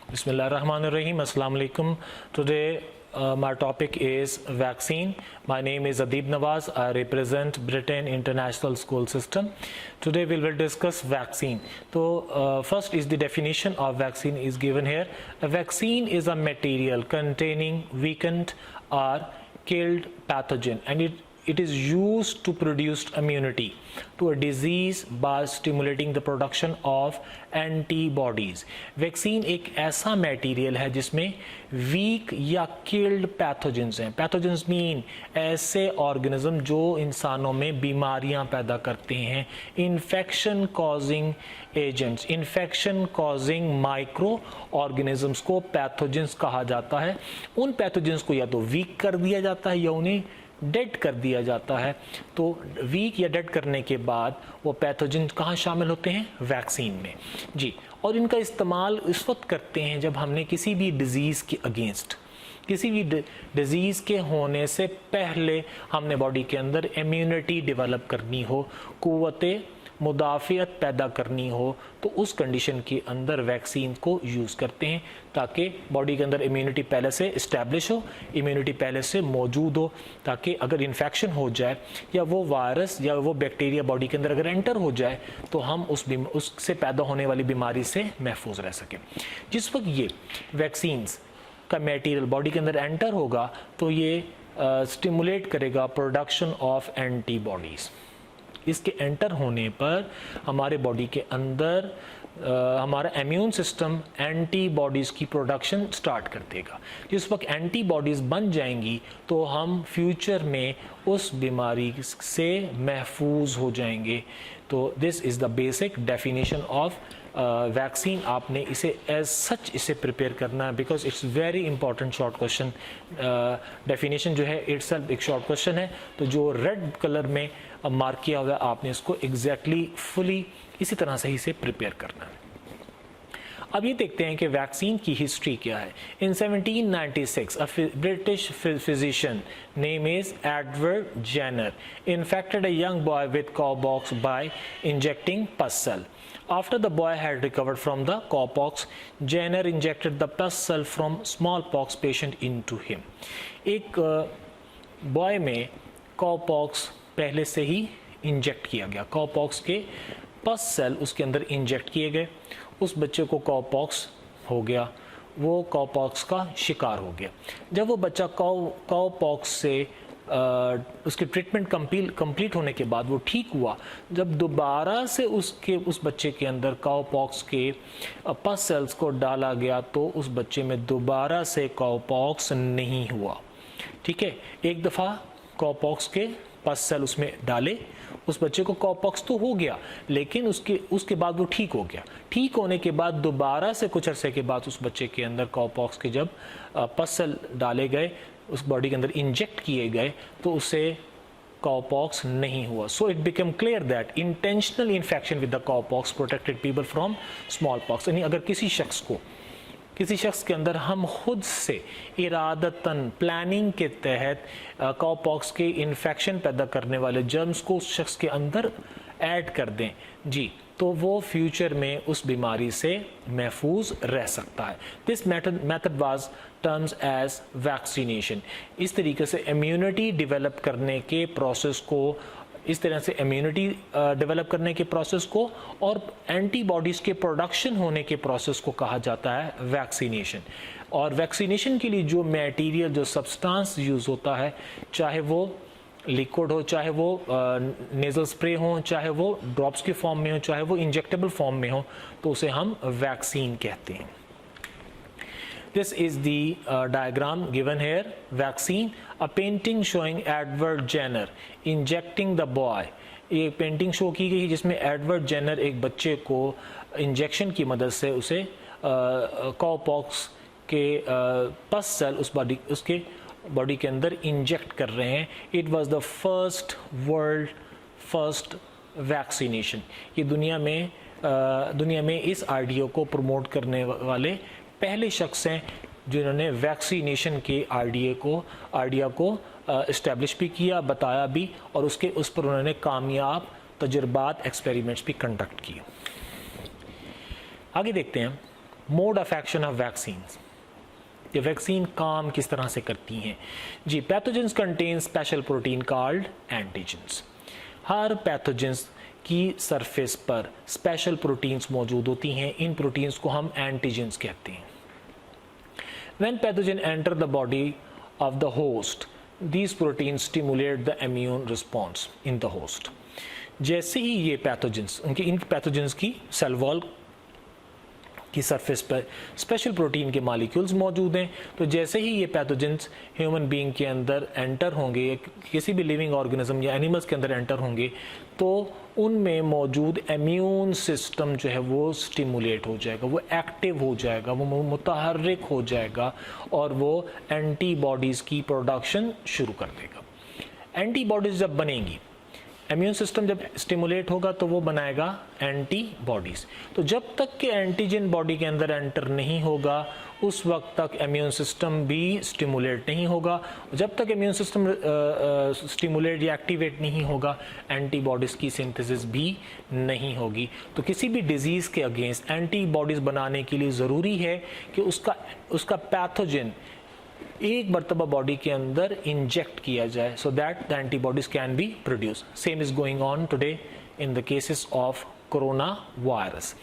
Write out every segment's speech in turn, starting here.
Bismillahirrahmanirrahim. Assalamu alaikum. Today my topic is vaccine. My name is Adib Nawaz. I represent Britain International School System. Today we will discuss vaccine. So first is the definition of vaccine is given here. A vaccine is a material containing weakened or killed pathogen, and it is used to produce immunity to a disease by stimulating the production of antibodies. Vaccine एक ऐसा material है जिसमें week या killed pathogens हैं. Pathogens mean ऐसे organism जो इंसानों में बीमारियां पैदा करते हैं. Infection causing agents, infection causing micro organisms को पैथोजेंस कहा जाता है. उन पैथोजेंस को या तो वीक कर दिया जाता है या उन्हें डेड कर दिया जाता है. तो वीक या डेड करने के बाद वो पैथोजन कहाँ शामिल होते हैं? वैक्सीन में जी. और इनका इस्तेमाल इस वक्त करते हैं जब हमने किसी भी डिज़ीज़ के अगेंस्ट, किसी भी डिज़ीज़ के होने से पहले हमने बॉडी के अंदर इम्यूनिटी डेवलप करनी हो, क़ुव्वत मुदाफ़ियत पैदा करनी हो, तो उस कंडीशन के अंदर वैक्सीन को यूज़ करते हैं ताकि बॉडी के अंदर इम्यूनिटी पहले से इस्टेब्लिश हो, इम्यूनिटी पहले से मौजूद हो, ताकि अगर इन्फेक्शन हो जाए या वो वायरस या वो बैक्टीरिया बॉडी के अंदर अगर एंटर हो जाए तो हम उससे पैदा होने वाली बीमारी से महफूज रह सकें. जिस वक्त ये वैक्सीन्स का मटेरियल बॉडी के अंदर एंटर होगा तो ये स्टिमुलेट करेगा प्रोडक्शन ऑफ एंटीबॉडीज़. इसके एंटर होने पर हमारे बॉडी के अंदर हमारा इम्यून सिस्टम एंटीबॉडीज़ की प्रोडक्शन स्टार्ट कर देगा. जिस वक्त एंटीबॉडीज़ बन जाएंगी तो हम फ्यूचर में उस बीमारी से महफूज हो जाएंगे. तो this is the basic definition of vaccine. आपने इसे एज सच इसे प्रिपेयर करना है because it's very important short question. Definition जो है इट्सल्फ एक शॉर्ट क्वेश्चन है, तो जो रेड कलर में मार्क किया हुआ है आपने इसको एग्जैक्टली फुली इसी तरह से ही से प्रिपेयर करना है. अब ये देखते हैं कि वैक्सीन की हिस्ट्री क्या है. In 1796 a British physician name is Edward Jenner infected a young boy with cowpox by injecting pus cell. After the boy had recovered from the cowpox, Jenner injected the pus cell from smallpox patient into him. एक boy में कॉपॉक्स पहले से ही inject किया गया. कॉपॉक्स के पस cell उसके अंदर इंजेक्ट किए गए. उस बच्चे को कॉपॉक्स हो गया, वो कॉपॉक्स का शिकार हो गया. जब वो बच्चा कॉपॉक्स से उसकी ट्रीटमेंट कंप्लीट होने के बाद वो ठीक हुआ, जब दोबारा से उस बच्चे के अंदर काउपॉक्स के पस सेल्स को डाला गया तो उस बच्चे में दोबारा से काउपॉक्स नहीं हुआ. ठीक है, एक दफ़ा काउपॉक्स के पस सेल उसमें डाले, उस बच्चे को काउपॉक्स तो हो गया लेकिन उसके बाद वो ठीक हो गया. ठीक होने के बाद दोबारा से कुछ अरसे के बाद उस बच्चे के अंदर काउपॉक्स के जब पस सेल डाले गए, उस बॉडी के अंदर इंजेक्ट किए गए तो उसे काउपॉक्स नहीं हुआ. So it become clear that intentional infection with the cowpox protected people from small pox. यानी अगर किसी शख्स के अंदर हम खुद से इरादतन प्लानिंग के तहत काउपॉक्स के इन्फेक्शन पैदा करने वाले जर्म्स को उस शख्स के अंदर ऐड कर दें जी, तो वो फ्यूचर में उस बीमारी से महफूज रह सकता है. This method was terms as vaccination. इस तरीके से इम्यूनिटी डेवलप करने के प्रोसेस को, इस तरह से इम्यूनिटी डेवलप करने के प्रोसेस को और एंटीबॉडीज़ के प्रोडक्शन होने के प्रोसेस को कहा जाता है वैक्सीनेशन. और वैक्सीनेशन के लिए जो मटेरियल, जो सब्सटेंस यूज़ होता है, चाहे वो लिक्विड हो, चाहे वो नेज़ल स्प्रे हो, चाहे वो ड्रॉप्स के फॉर्म में हो, चाहे वो इंजेक्टेबल फॉर्म में हो, तो उसे हम वैक्सीन कहते हैं. This is the diagram given here. Vaccine, a painting showing Edward Jenner injecting the boy. ये पेंटिंग शो की गई जिसमें एडवर्ड जेनर एक बच्चे को इंजेक्शन की मदद से उसे काउपॉक्स के पस सेल उसके बॉडी के अंदर इंजेक्ट कर रहे हैं. It was the world first vaccination. ये दुनिया में दुनिया में इस आइडिया को प्रमोट करने वाले पहले शख्स हैं जिन्होंने वैक्सीनेशन के आइडिया को इस्टेब्लिश भी किया, बताया भी, और उस पर उन्होंने कामयाब तजुर्बात, एक्सपेरिमेंट्स भी कंडक्ट किए। आगे देखते हैं mode of action of vaccine. ये वैक्सीन काम किस तरह से करती हैं जी। Pathogens contain special protein called antigens. हर पैथोजेंस की सरफेस पर स्पेशल प्रोटीन्स मौजूद होती हैं। इन प्रोटीन्स को हम एंटीजेंस कहते हैं। When pathogen enter the body of the host, these proteins stimulate the immune response in the host. जैसे ही ये पैथोजेंस, इन पैथोजेंस की सेल वॉल की सरफेस पर स्पेशल प्रोटीन के मॉलिक्यूल्स मौजूद हैं, तो जैसे ही ये पैथोजेंस ह्यूमन बीइंग के अंदर एंटर होंगे या किसी भी लिविंग ऑर्गेनिज्म या एनिमल्स के अंदर एंटर होंगे, तो उनमें मौजूद इम्यून सिस्टम जो है वो स्टिमुलेट हो जाएगा, वो एक्टिव हो जाएगा, वो मुतहर्रिक हो जाएगा और वो एंटीबॉडीज़ की प्रोडक्शन शुरू कर देगा। एंटीबॉडीज़ जब बनेंगी, इम्यून सिस्टम जब स्टिमुलेट होगा तो वो बनाएगा एंटीबॉडीज़। तो जब तक कि एंटीजन बॉडी के अंदर एंटर नहीं होगा उस वक्त तक इम्यून सिस्टम भी स्टिमुलेट नहीं होगा। जब तक इम्यून सिस्टम स्टिमुलेट या एक्टिवेट नहीं होगा एंटीबॉडीज़ की सिंथेसिस भी नहीं होगी। तो किसी भी डिजीज़ के अगेंस्ट एंटीबॉडीज़ बनाने के लिए ज़रूरी है कि उसका पैथोजन एक मरतबा बॉडी के अंदर इंजेक्ट किया जाए, so that the antibodies can be produce. Same is going on today in the cases of corona virus.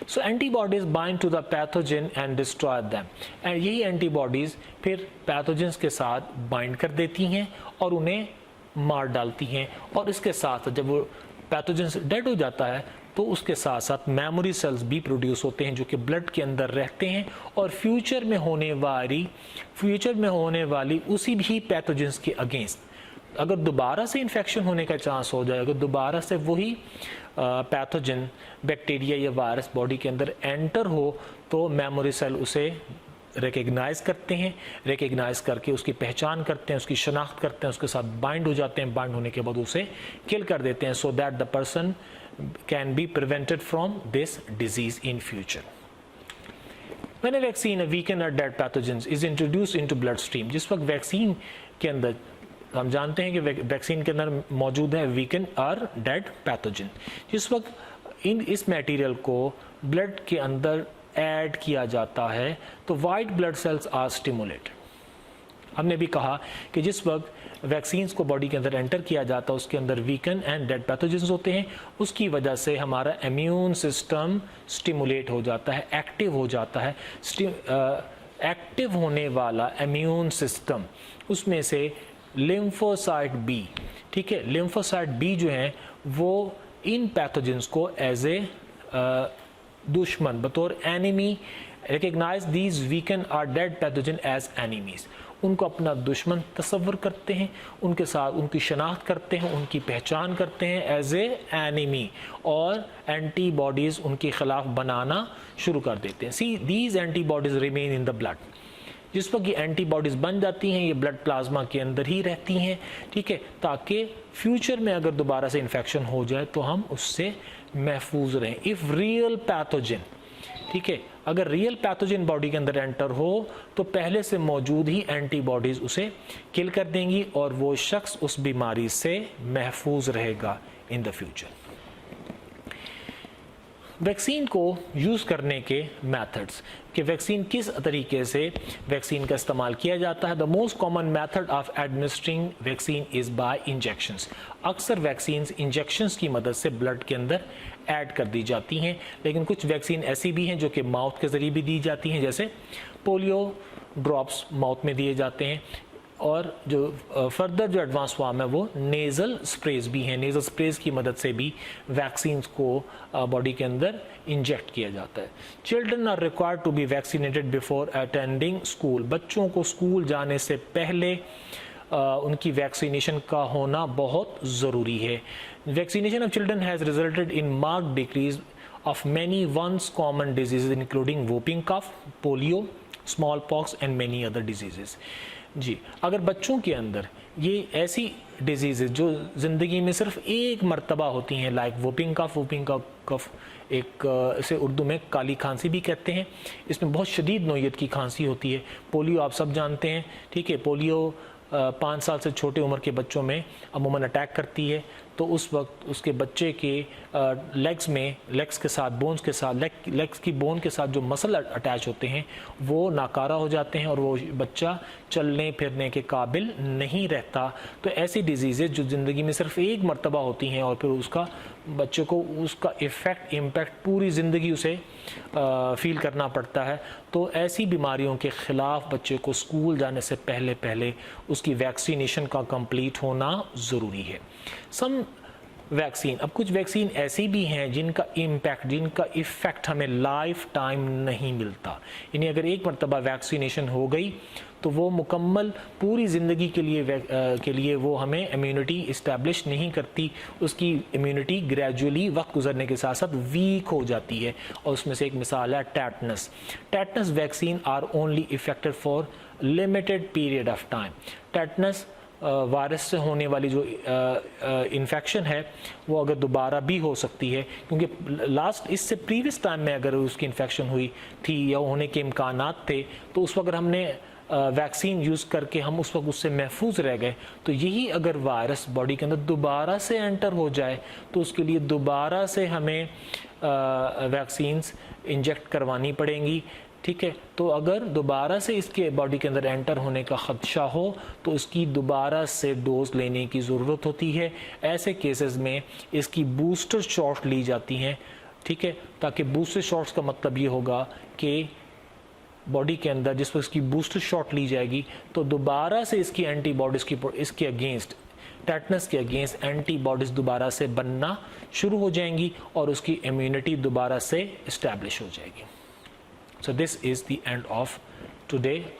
So antibodies bind to the pathogen and destroy them, and यही antibodies फिर pathogens के साथ bind कर देती हैं और उन्हें मार डालती हैं। और इसके साथ जब वो पैथोजेंस डेड हो जाता है तो उसके साथ साथ मेमोरी सेल्स भी प्रोड्यूस होते हैं जो कि ब्लड के अंदर रहते हैं और फ्यूचर में होने वाली उसी भी पैथोजेंस के अगेंस्ट अगर दोबारा से इन्फेक्शन होने का चांस हो जाए, अगर दोबारा से वही पैथोजन बैक्टीरिया या वायरस बॉडी के अंदर एंटर हो तो मेमोरी सेल उसे रिकग्नाइज करते हैं, रिकग्नाइज करके उसकी पहचान करते हैं, उसकी शनाख्त करते हैं, उसके साथ बाइंड हो जाते हैं। बाइंड होने के बाद उसे किल कर देते हैं, सो that the person can be prevented from this disease in future. When a vaccine, a weakened or dead pathogens is introduced into bloodstream, जिस वक्त वैक्सीन के अंदर हम जानते हैं कि वैक्सीन के अंदर मौजूद है वीकन और डेड पैथोजन, जिस वक्त इस मटेरियल को ब्लड के अंदर ऐड किया जाता है तो white blood cells are stimulated. हमने भी कहा कि जिस वक्त वैक्सीन्स को बॉडी के अंदर एंटर किया जाता है उसके अंदर वीकन एंड डेड पैथोजेंस होते हैं, उसकी वजह से हमारा इम्यून सिस्टम स्टिमुलेट हो जाता है, एक्टिव हो जाता है। एक्टिव होने वाला इम्यून सिस्टम उसमें से लिम्फोसाइट बी, ठीक है, लिम्फोसाइट बी जो है वो इन पैथोजेंस को एज ए दुश्मन, बतौर एनिमी रिकग्नाइज दीज वीकन और डेड पैथोजन एज एनिमीज। उनको अपना दुश्मन तस्वर करते हैं, उनके साथ उनकी शनाख्त करते हैं, उनकी पहचान करते हैं एज ए एनिमी और एंटीबॉडीज़ उनके खिलाफ बनाना शुरू कर देते हैं। See these antibodies remain in the blood. जिस वक्त ये एंटीबॉडीज़ बन जाती हैं ये ब्लड प्लाज्मा के अंदर ही रहती हैं, ठीक है, ताकि फ्यूचर में अगर दोबारा से इन्फेक्शन हो जाए तो हम उससे महफूज रहें। इफ़ रियल पैथोजन, ठीक है, अगर रियल पैथोजन बॉडी के अंदर एंटर हो तो पहले से मौजूद ही एंटीबॉडीज़ उसे किल कर देंगी और वो शख्स उस बीमारी से महफूज रहेगा इन द फ्यूचर। वैक्सीन को यूज़ करने के मेथड्स कि वैक्सीन किस तरीके से वैक्सीन का इस्तेमाल किया जाता है। The most common method of administering vaccine is by injections. अक्सर वैक्सीन्स इंजेक्शंस की मदद से ब्लड के अंदर ऐड कर दी जाती हैं, लेकिन कुछ वैक्सीन ऐसी भी हैं जो कि माउथ के ज़रिए भी दी जाती हैं, जैसे पोलियो ड्रॉप्स माउथ में दिए जाते हैं, और जो फर्दर जो एडवांस फॉर्म है वो नेज़ल स्प्रेज भी हैं। नेज़ल स्प्रेज की मदद से भी वैक्सीन्स को बॉडी के अंदर इंजेक्ट किया जाता है। Children are required to be vaccinated before attending school. बच्चों को स्कूल जाने से पहले उनकी वैक्सीनेशन का होना बहुत ज़रूरी है। Vaccination of children has resulted in marked decrease of many once common diseases including whooping cough, polio, smallpox and many other diseases. जी, अगर बच्चों के अंदर ये ऐसी डिजीज़ जो ज़िंदगी में सिर्फ एक मर्तबा होती हैं, लाइक वूपिंग कफ एक इसे उर्दू में काली खांसी भी कहते हैं, इसमें बहुत शदीद नौयत की खांसी होती है। पोलियो आप सब जानते हैं, ठीक है, पोलियो 5 साल से छोटे उम्र के बच्चों में अमूमन अटैक करती है, तो उस वक्त उसके बच्चे के लेग्स के साथ, बोन्स के साथ, लेग्स की बोन के साथ जो मसल अटैच होते हैं वो नाकारा हो जाते हैं और वो बच्चा चलने फिरने के काबिल नहीं रहता। तो ऐसी डिजीज़ेज जो ज़िंदगी में सिर्फ एक मर्तबा होती हैं और फिर उसका बच्चे को उसका इम्पैक्ट पूरी ज़िंदगी उसे फील करना पड़ता है, तो ऐसी बीमारियों के ख़िलाफ़ बच्चे को स्कूल जाने से पहले उसकी वैक्सीनेशन का कंप्लीट होना ज़रूरी है। सम वैक्सीन, अब कुछ वैक्सीन ऐसी भी हैं जिनका इफ़ेक्ट हमें लाइफ टाइम नहीं मिलता, यानी अगर एक मरतबा वैक्सीनेशन हो गई तो वो मुकम्मल पूरी ज़िंदगी के लिए वो हमें इम्यूनिटी इस्टेब्लिश नहीं करती। उसकी इम्यूनिटी ग्रेजुअली वक्त गुजरने के साथ साथ वीक हो जाती है, और उसमें से एक मिसाल है tetanus vaccine are only effective for limited period of time. Tetanus virus से होने वाली जो इन्फेक्शन है वो अगर दोबारा भी हो सकती है, क्योंकि इससे प्रीवियस टाइम में अगर उसकी इन्फेक्शन हुई थी या होने के इम्कानात थे तो उस वक्त हमने वैक्सीन यूज़ करके हम उस वक्त उससे महफूज रह गए। तो यही अगर वायरस बॉडी के अंदर दोबारा से एंटर हो जाए तो उसके लिए दोबारा से हमें वैक्सीन्स इंजेक्ट करवानी पड़ेंगी, ठीक है। तो अगर दोबारा से इसके बॉडी के अंदर एंटर होने का ख़दशा हो तो इसकी दोबारा से डोज लेने की ज़रूरत होती है। ऐसे केसेस में इसकी बूस्टर शॉट ली जाती हैं, ठीक है, ताकि बूस्टर शॉट्स का मतलब ये होगा कि बॉडी के अंदर जिस पर इसकी बूस्टर शॉट ली जाएगी तो दोबारा से इसकी एंटीबॉडीज़ इसके अगेंस्ट, टेटनस के अगेंस्ट एंटीबॉडीज़ दोबारा से बनना शुरू हो जाएंगी और उसकी इम्यूनिटी दोबारा से इस्टेब्लिश हो जाएगी। So this is the end of today.